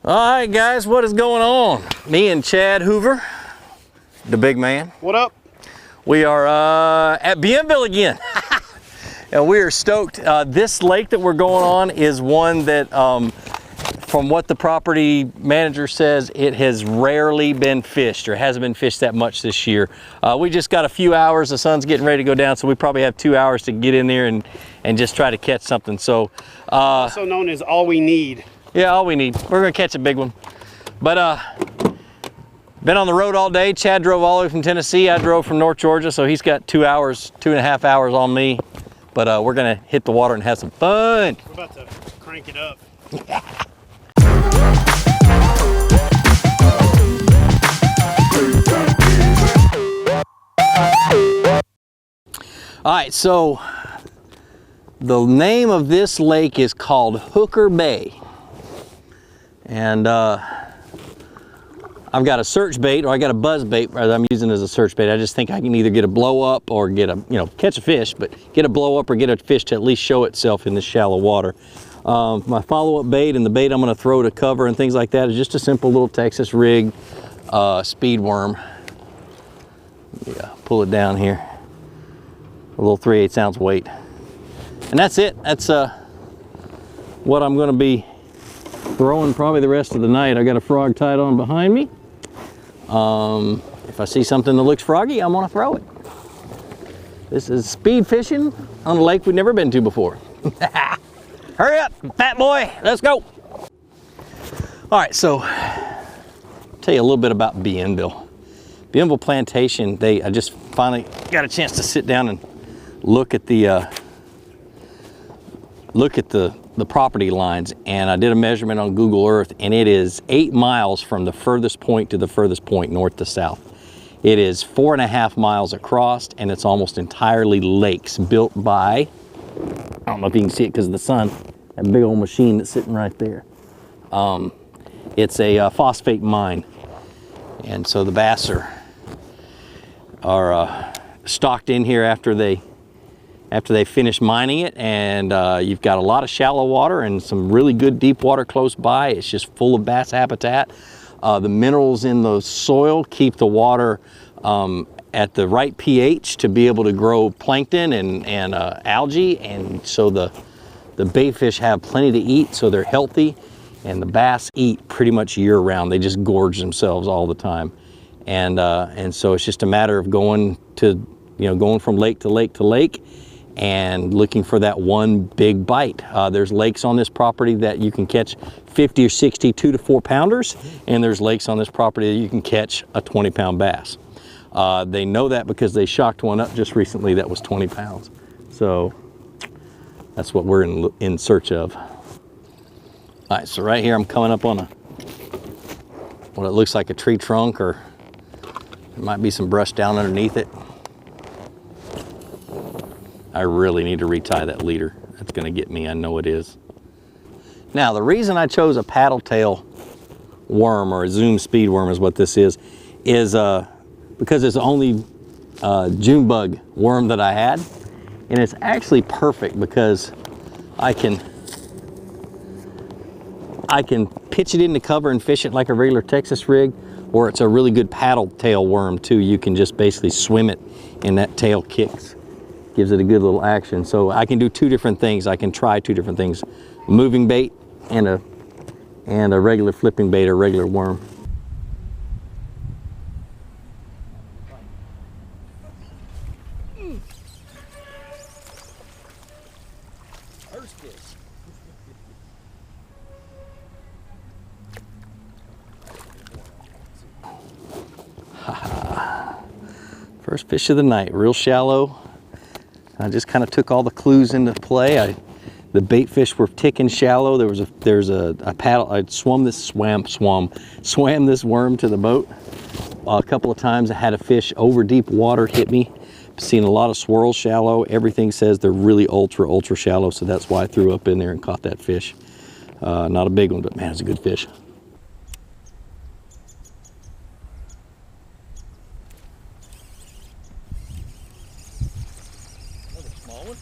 All right, guys, what is going on? Me and Chad Hoover, the big man. What up? We are at Bville again. And we are stoked. This lake that we're going on is one that, from what the property manager says, it has rarely been fished or hasn't been fished that much this year. We just got a few hours. The sun's getting ready to go down, so we probably have 2 hours to get in there and just try to catch something. So, also known as all we need. Yeah, all we need. We're gonna catch a big one. But been on the road all day. Chad drove all the way from Tennessee. I drove from North Georgia, so he's got 2 hours, 2.5 hours on me. But we're gonna hit the water and have some fun. We're about to crank it up. All right, so the name of this lake is called Hooker Bay. And I've got a search bait, or I got a buzz bait that I'm using as a search bait. I just think I can either get a blow up or get a, catch a fish, but get a blow up or get a fish to at least show itself in this shallow water. My follow-up bait and the bait I'm gonna throw to cover and things like that is just a simple little Texas rig speed worm. Yeah, pull it down here. A little 3/8 ounce weight. And that's it. That's what I'm gonna be throwing probably the rest of the night. I got a frog tied on behind me. If I see something that looks froggy, I'm gonna throw it. This is speed fishing on a lake we've never been to before. Hurry up, fat boy, let's go. All right, so I'll tell you a little bit about Bville. Bville plantation, I just finally got a chance to sit down and look at the property lines, and I did a measurement on Google Earth, and it is 8 miles from the furthest point to the furthest point, north to south. It is 4.5 miles across, and it's almost entirely lakes built by, I don't know if you can see it because of the sun, that big old machine that's sitting right there. It's a phosphate mine, and so the bass are stocked in here after they finish mining it, and you've got a lot of shallow water and some really good deep water close by. It's just full of bass habitat. The minerals in the soil keep the water at the right pH to be able to grow plankton and algae, and so the bait fish have plenty to eat, so they're healthy, and the bass eat pretty much year round. They just gorge themselves all the time, and so it's just a matter of going from lake to lake to lake and looking for that one big bite. There's lakes on this property that you can catch 50 or 60 2 to 4 pounders, and there's lakes on this property that you can catch a 20-pound bass. They know that because they shocked one up just recently that was 20 pounds. So that's what we're in search of. All right, so right here I'm coming up on what it looks like a tree trunk, or there might be some brush down underneath it. I really need to retie that leader. That's gonna get me, I know it is. Now, the reason I chose a paddle tail worm, or a zoom speed worm is what this is because it's the only June bug worm that I had. And it's actually perfect because I can pitch it into cover and fish it like a regular Texas rig, or it's a really good paddle tail worm too. You can just basically swim it and that tail kicks. Gives it a good little action. So I can do 2 different things. I can try 2 different things. Moving bait and a regular flipping bait, or regular worm. First fish. First fish of the night, real shallow. I just kind of took all the clues into play. The bait fish were ticking shallow. There's a paddle. I swam this worm to the boat a couple of times. I had a fish over deep water hit me. Seen a lot of swirls shallow. Everything says they're really ultra shallow, so that's why I threw up in there and caught that fish. Not a big one, but man, it's a good fish. Small one.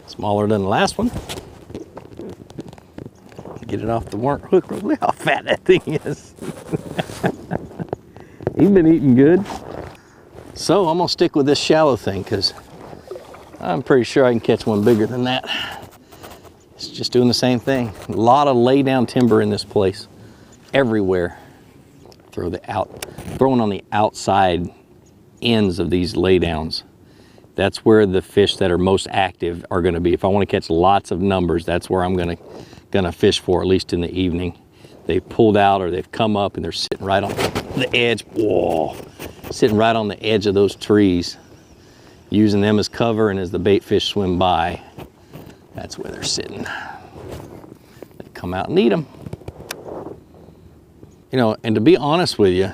Smaller than the last one. Get it off the hook. Look how fat that thing is. He's been eating good. So I'm gonna stick with this shallow thing because I'm pretty sure I can catch one bigger than that. It's just doing the same thing. A lot of lay down timber in this place, everywhere. Throwing on the outside ends of these lay downs. That's where the fish that are most active are gonna be. If I wanna catch lots of numbers, that's where I'm gonna fish for, at least in the evening. They've pulled out or they've come up and they're sitting right on the edge. Whoa, sitting right on the edge of those trees, using them as cover, and as the bait fish swim by, that's where they're sitting. They come out and eat them. You know, and to be honest with you,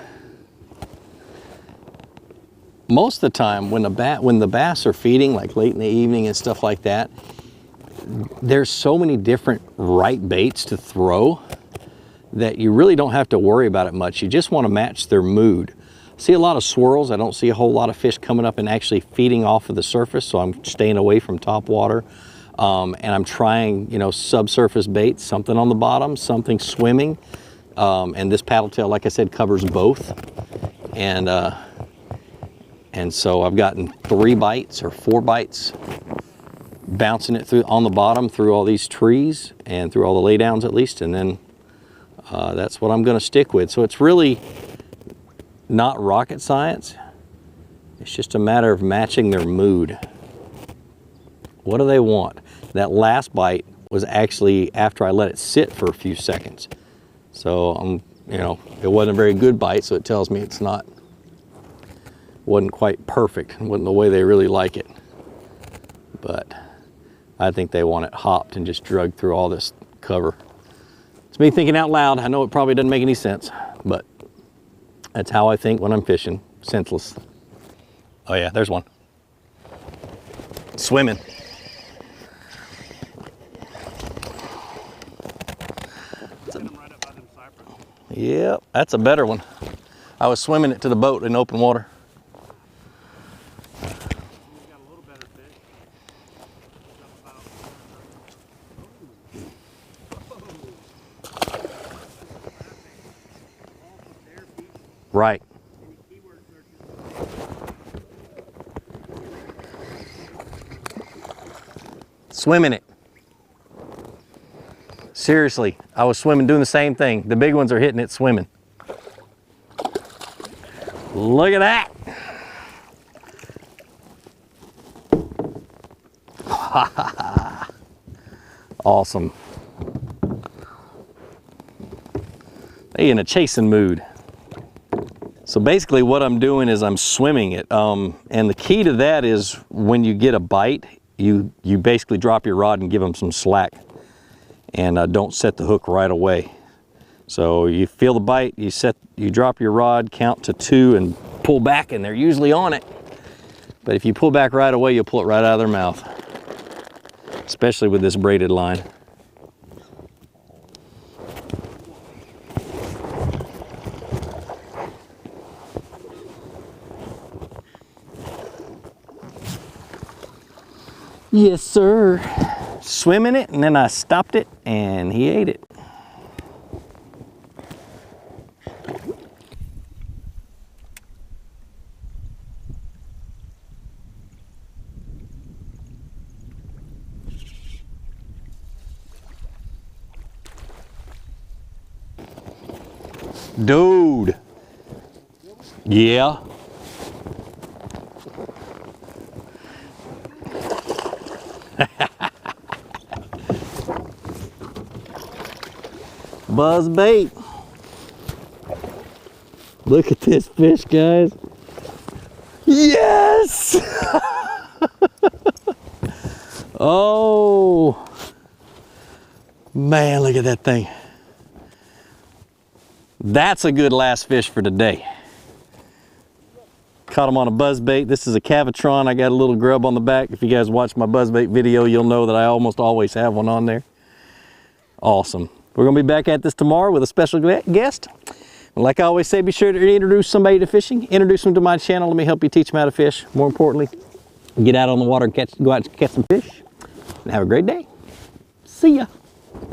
most of the time when the bass are feeding, like late in the evening and stuff like that, there's so many different right baits to throw that you really don't have to worry about it much. You just want to match their mood. I see a lot of swirls. I don't see a whole lot of fish coming up and actually feeding off of the surface, so I'm staying away from top water. And I'm trying, you know, subsurface baits, something on the bottom, something swimming. And this paddle tail, like I said, covers both. And so I've gotten 3 bites or 4 bites, bouncing it through on the bottom through all these trees and through all the lay downs at least, and then that's what I'm going to stick with. So it's really not rocket science. It's just a matter of matching their mood. What do they want? That last bite was actually after I let it sit for a few seconds. So you know, it wasn't a very good bite, so it tells me it's wasn't quite perfect. It wasn't the way they really like it. But I think they want it hopped and just drugged through all this cover. It's me thinking out loud. I know it probably doesn't make any sense, but that's how I think when I'm fishing. Senseless. Oh yeah, there's one. Swimming. Yep, that's a better one. I was swimming it to the boat in open water. Right. Swimming it. Seriously, I was swimming doing the same thing. The big ones are hitting it swimming. Look at that. Awesome. They in a chasing mood. So basically what I'm doing is I'm swimming it. And the key to that is when you get a bite, you basically drop your rod and give them some slack. And don't set the hook right away. So you feel the bite, you drop your rod, count to 2 and pull back, and they're usually on it. But if you pull back right away, you'll pull it right out of their mouth. Especially with this braided line. Yes, sir. Swimming it, and then I stopped it, and he ate it. Dude. Yeah. Buzzbait. Look at this fish, guys. Yes! Oh, man, look at that thing. That's a good last fish for today. Caught him on a buzzbait. This is a Cavatron. I got a little grub on the back. If you guys watch my buzzbait video, you'll know that I almost always have one on there. Awesome. We're gonna be back at this tomorrow with a special guest. And like I always say, be sure to introduce somebody to fishing. Introduce them to my channel. Let me help you teach them how to fish. More importantly, get out on the water and go out and catch some fish. and have a great day. See ya.